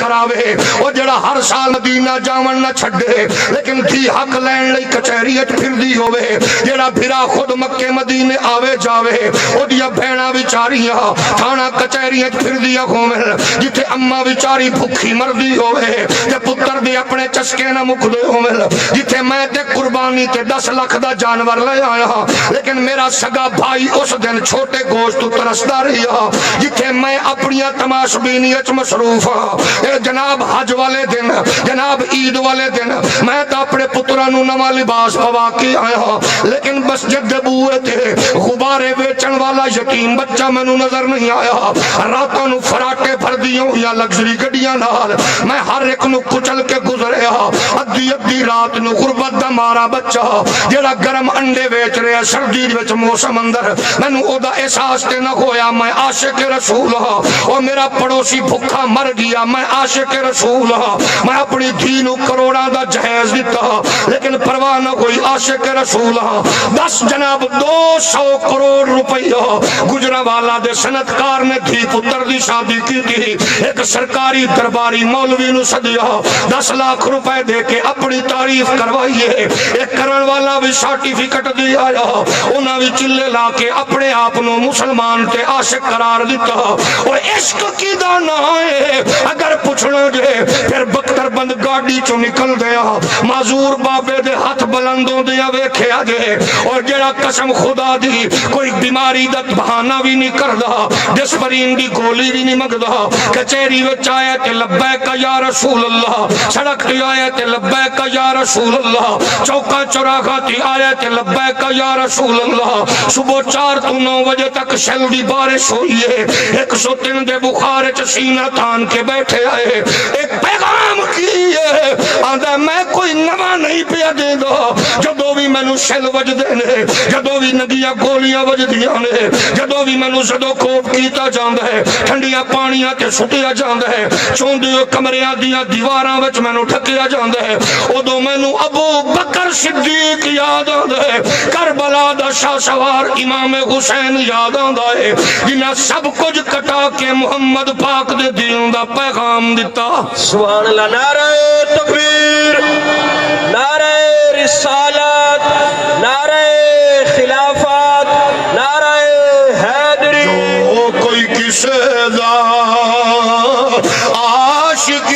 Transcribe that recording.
کراوے او جڑا ہر سال مدینہ جاون نہ چھڈے لیکن دھی حق لین لئی کچہری وچ پھردی ہوے جڑا بھرا خود مکے مدینے آوے جاوے او دیاں بہناں بیچاریاں تھانہ کچہری وچ پھردی ہوویں جتھے اماں بیچاری بھکھی مردی ہوے تے پتر دے اپنے چسکے نہ مکدے ہوویں جتھے میں تے قربانی تے 10 لاکھ دا جانور لے آیا لیکن میرا سگا بھائی اس دن چھوٹے گوشت ترسدا رہیا جتھے میں اپنی تماش بینی وچ مصروف ہاں جناب حج والے دن جناب عید والے دن میں تا اپنے پتراں نوں نواں لباس پوا کے آیا لیکن مسجد دے بوئے تے غبارے بیچن والا یتیم بچہ مینوں نظر نہیں آیا راتاں نوں فراٹے بھردیاں ہوئیاں لگژری گڈیاں نال میں ہر ایک نوں کچل کے گزریا ادھی ادھی رات نوں غربت دا مارا بچہ جڑا گرم انڈے بیچ رہا سردی وچ موسم اندر مینوں او دا احساس تے نہ ہویا میں عاشق رسول ہاں او میرا پڑوسی بھکھا مر گیا میں عاشق رسول ہاں میں اپنی دھی نوں کروڑاں دا جہیز دتا لیکن پرواہ نہ کوئی عاشق رسول ہاں بس جناب 200 کروڑ روپیہ گجرانوالہ دے صنعتکار نے دھی پتر دی شادی کی تھی ایک سرکاری درباری مولوی نو سدیا 10 لاکھ روپے دے کے اپنی تعریف کروائیے ایک کرن والا بھی سرٹیفکیٹ دی آیا انہاں بھی چلے لا کے اپنے آپ نو مسلمان تے عاشق قرار دیتا اور عشق کی دانا ہے اگر پوچھنا گے پھر بختر بند گاڑی چو نکل دیا معذور بابے دے ہاتھ بلندوں دیا ویکھیا جے اور جڑا قسم خدا دی کوئی بیماری دا بہانہ بھی نہیں کردا ڈسپرین دی گولی بھی نہیں مگدا کچہری وچ آیا تے لبیک یا رسول اللہ سڑک تے آیا تے لبیک یا رسول اللہ چوکا چوراہا تے آیا تے لبیک یا رسول اللہ صبح 4 تو 9 بجے تک شل دی بارش ہوئی ہے 103 دے بخار وچ سینہ تان کے بیٹھے آئے ایک پیغام کی ہے آندا میں کوئی نواں نہیں پیا دیندا جدوں بھی مینوں شل وجدے نے جدوں بھی نگیاں گولیاں وجدیاں نے جدوں بھی مینوں زدو کوپ کیتا جاندا ہے ٹھنڈیاں پانیاں تے سٹیا جاندا ہے چوندے کمریاں دیاں دیواراں وچ مینوں ٹھکیا جاندا ہے اودوں مینوں ابو بکر صدیق یاد آندا ہے کربلا دا شاہ سوار امام حسین یاد آندا ہے جنہاں سب کچھ کٹا کے محمد پاک دے دین دا پیغام دتا سبحان اللہ نعرہ تکبیر نعرہ رسالت نعرہ خلافت نعرہ حیدری جو کوئی کسے دا عاشق